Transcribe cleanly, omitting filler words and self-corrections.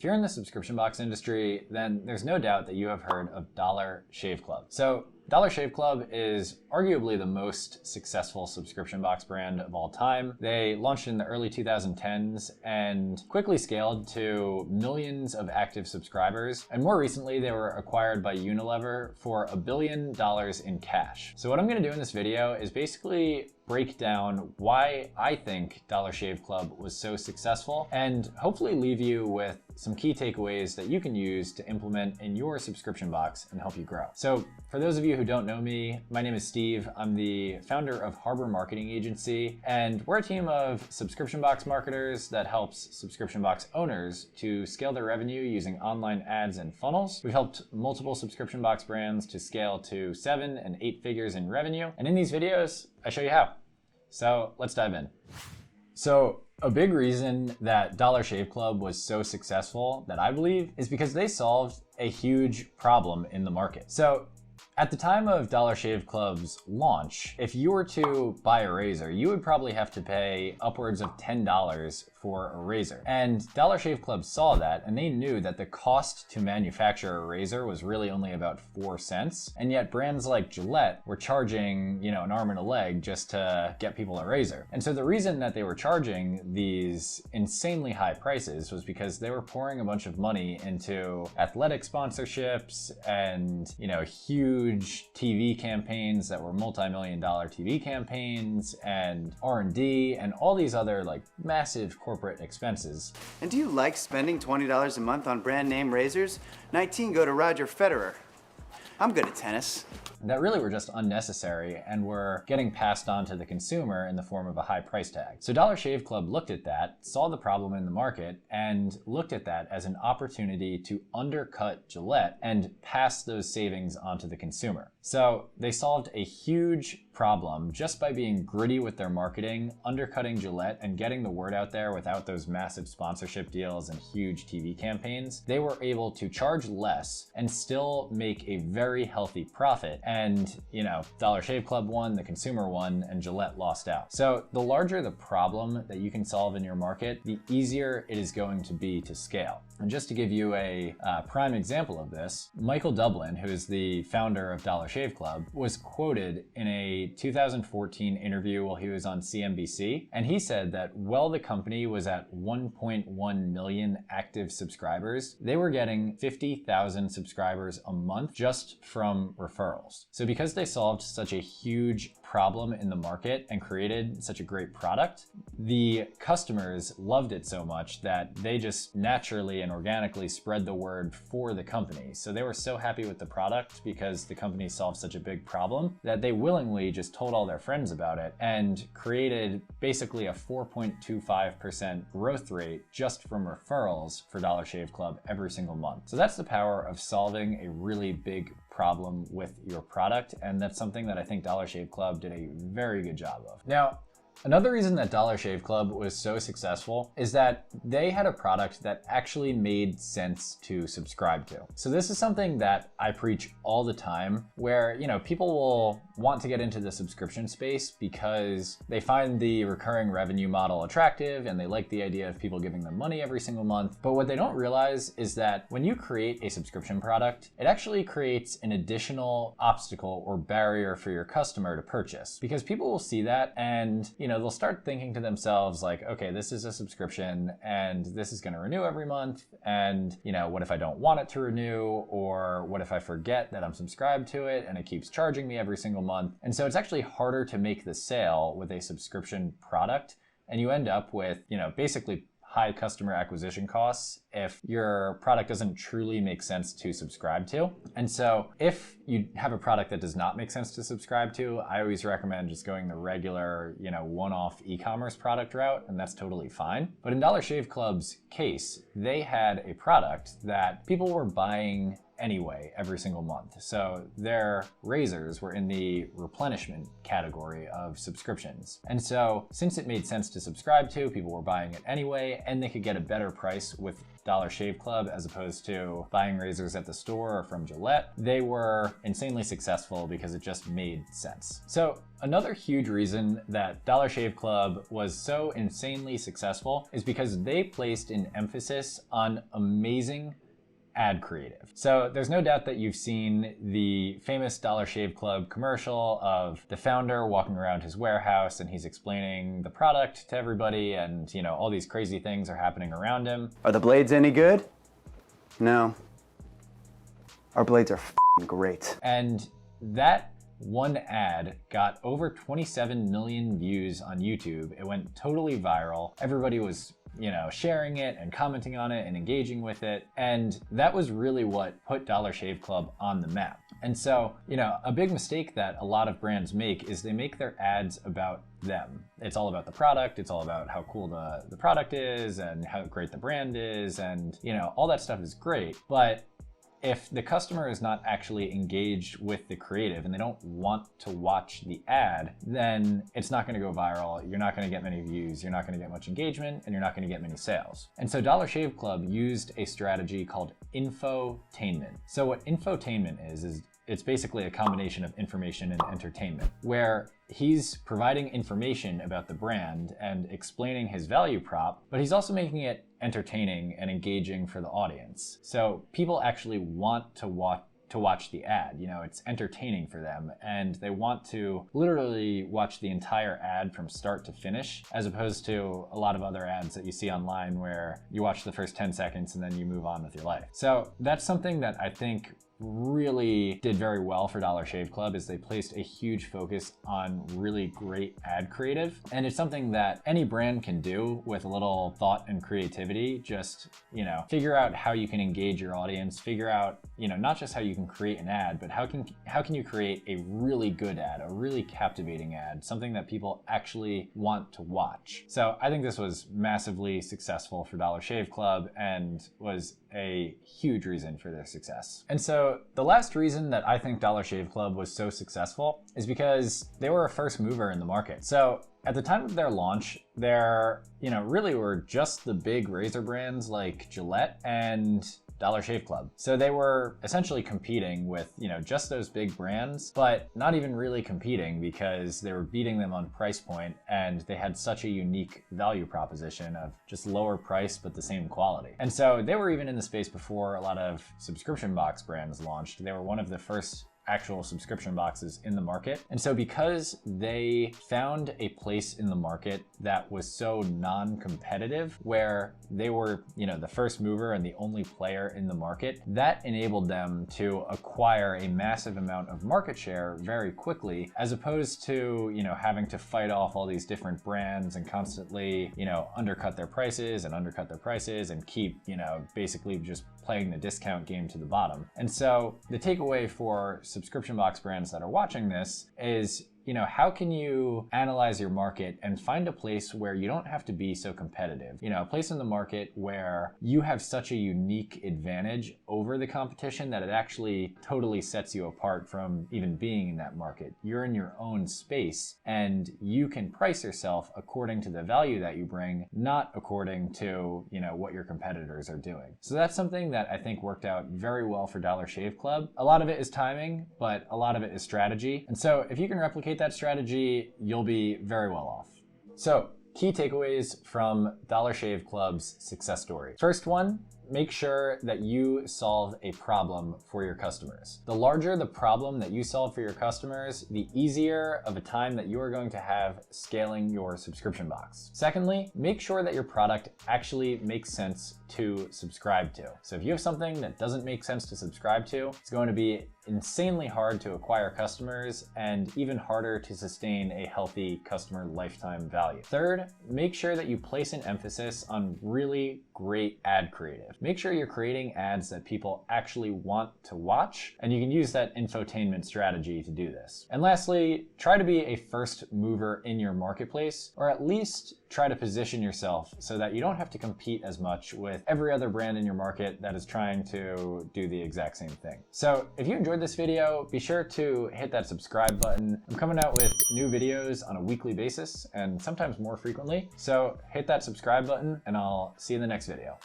If you're in the subscription box industry, then there's no doubt that you have heard of Dollar Shave Club. So Dollar Shave Club is arguably the most successful subscription box brand of all time. They launched in the early 2010s and quickly scaled to millions of active subscribers. And more recently, they were acquired by Unilever for $1 billion in cash. So what I'm gonna do in this video is basically break down why I think Dollar Shave Club was so successful and hopefully leave you with some key takeaways that you can use to implement in your subscription box and help you grow. So for those of you who don't know me, my name is Steve. I'm the founder of Harbor Marketing Agency, and we're a team of subscription box marketers that helps subscription box owners to scale their revenue using online ads and funnels. We've helped multiple subscription box brands to scale to 7 and 8 figures in revenue. And in these videos, I show you how. So let's dive in. So a big reason that Dollar Shave Club was so successful, that I believe, is because they solved a huge problem in the market. So at the time of Dollar Shave Club's launch, if you were to buy a razor, you would probably have to pay upwards of $10 for a razor. And Dollar Shave Club saw that, and they knew that the cost to manufacture a razor was really only about 4 cents. And yet brands like Gillette were charging, an arm and a leg just to get people a razor. And so the reason that they were charging these insanely high prices was because they were pouring a bunch of money into athletic sponsorships and, huge TV campaigns that were multi-million-dollar TV campaigns and R&D and all these other massive corporate expenses. And do you like spending $20 a month on brand name razors? 19 go to Roger Federer. I'm good at tennis. That really were just unnecessary and were getting passed on to the consumer in the form of a high price tag. So Dollar Shave Club looked at that, saw the problem in the market, and looked at that as an opportunity to undercut Gillette and pass those savings onto the consumer. So they solved a huge problem just by being gritty with their marketing, undercutting Gillette and getting the word out there without those massive sponsorship deals and huge TV campaigns. They were able to charge less and still make a very healthy profit. And, Dollar Shave Club won, the consumer won, and Gillette lost out. So the larger the problem that you can solve in your market, the easier it is going to be to scale. And just to give you a prime example of this, Michael Dublin, who is the founder of Dollar Shave Club, was quoted in a 2014 interview while he was on CNBC. And he said that while the company was at 1.1 million active subscribers, they were getting 50,000 subscribers a month just from referrals. So because they solved such a huge problem in the market and created such a great product, the customers loved it so much that they just naturally and organically spread the word for the company. So they were so happy with the product because the company solved such a big problem that they willingly just told all their friends about it and created basically a 4.25% growth rate just from referrals for Dollar Shave Club every single month. So that's the power of solving a really big problem with your product, and that's something that I think Dollar Shave Club did a very good job of. Now, another reason that Dollar Shave Club was so successful is that they had a product that actually made sense to subscribe to. So this is something that I preach all the time where, people will want to get into the subscription space because they find the recurring revenue model attractive and they like the idea of people giving them money every single month. But what they don't realize is that when you create a subscription product, it actually creates an additional obstacle or barrier for your customer to purchase, because people will see that and, they'll start thinking to themselves like, okay, this is a subscription and this is going to renew every month. And, what if I don't want it to renew? Or what if I forget that I'm subscribed to it and it keeps charging me every single month? And so it's actually harder to make the sale with a subscription product. And you end up with, basically high customer acquisition costs if your product doesn't truly make sense to subscribe to. And so if you have a product that does not make sense to subscribe to, I always recommend just going the regular, one-off e-commerce product route, and that's totally fine. But in Dollar Shave Club's case, they had a product that people were buying anyway every single month. So their razors were in the replenishment category of subscriptions. And so since it made sense to subscribe to, people were buying it anyway, and they could get a better price with Dollar Shave Club as opposed to buying razors at the store or from Gillette. They were insanely successful because it just made sense. So another huge reason that Dollar Shave Club was so insanely successful is because they placed an emphasis on amazing ad creative. So there's no doubt that you've seen the famous Dollar Shave Club commercial of the founder walking around his warehouse and he's explaining the product to everybody, and you know, all these crazy things are happening around him. Are the blades any good? No. Our blades are f***ing great. And that one ad got over 27 million views on YouTube. It went totally viral. Everybody was, you know, sharing it and commenting on it and engaging with it. And that was really what put Dollar Shave Club on the map. And so, you know, a big mistake that a lot of brands make is they make their ads about them. It's all about the product. It's all about how cool the product is and how great the brand is. And, you know, all that stuff is great. But if the customer is not actually engaged with the creative and they don't want to watch the ad, then it's not going to go viral. You're not going to get many views. You're not going to get much engagement, and you're not going to get many sales. And so Dollar Shave Club used a strategy called Infotainment. So what Infotainment is it's basically a combination of information and entertainment, where he's providing information about the brand and explaining his value prop, but he's also making it entertaining and engaging for the audience. So people actually want to watch the ad. You know, it's entertaining for them, and they want to literally watch the entire ad from start to finish, as opposed to a lot of other ads that you see online where you watch the first 10 seconds and then you move on with your life. So that's something that I think really did very well for Dollar Shave Club, is they placed a huge focus on really great ad creative. And it's something that any brand can do with a little thought and creativity. Just, you know, figure out how you can engage your audience, figure out, you know, not just how you can create an ad, but how can you create a really good ad, a really captivating ad, something that people actually want to watch. So I think this was massively successful for Dollar Shave Club and was a huge reason for their success. And so the last reason that I think Dollar Shave Club was so successful is because they were a first mover in the market. So at the time of their launch, there, you know, really were just the big razor brands like Gillette and Dollar Shave Club. So they were essentially competing with, you know, just those big brands, but not even really competing because they were beating them on price point, and they had such a unique value proposition of just lower price but the same quality. And so they were even in the space before a lot of subscription box brands launched. They were one of the first actual subscription boxes in the market. And so because they found a place in the market that was so non-competitive, where they were, you know, the first mover and the only player in the market, that enabled them to acquire a massive amount of market share very quickly, as opposed to, you know, having to fight off all these different brands and constantly, you know, undercut their prices and keep, you know, basically just playing the discount game to the bottom. And so the takeaway for subscription box brands that are watching this is, you know, how can you analyze your market and find a place where you don't have to be so competitive? You know, a place in the market where you have such a unique advantage over the competition that it actually totally sets you apart from even being in that market. You're in your own space and you can price yourself according to the value that you bring, not according to, you know, what your competitors are doing. So that's something that I think worked out very well for Dollar Shave Club. A lot of it is timing, but a lot of it is strategy. And so if you can replicate that strategy, you'll be very well off. So, key takeaways from Dollar Shave Club's success story. First one, make sure that you solve a problem for your customers. The larger the problem that you solve for your customers, the easier of a time that you are going to have scaling your subscription box. Secondly, make sure that your product actually makes sense to subscribe to. So if you have something that doesn't make sense to subscribe to, it's going to be insanely hard to acquire customers and even harder to sustain a healthy customer lifetime value. Third, make sure that you place an emphasis on really great ad creative. Make sure you're creating ads that people actually want to watch, and you can use that infotainment strategy to do this. And lastly, try to be a first mover in your marketplace, or at least try to position yourself so that you don't have to compete as much with every other brand in your market that is trying to do the exact same thing. So if you enjoyed this video, be sure to hit that subscribe button. I'm coming out with new videos on a weekly basis and sometimes more frequently. So hit that subscribe button and I'll see you in the next video.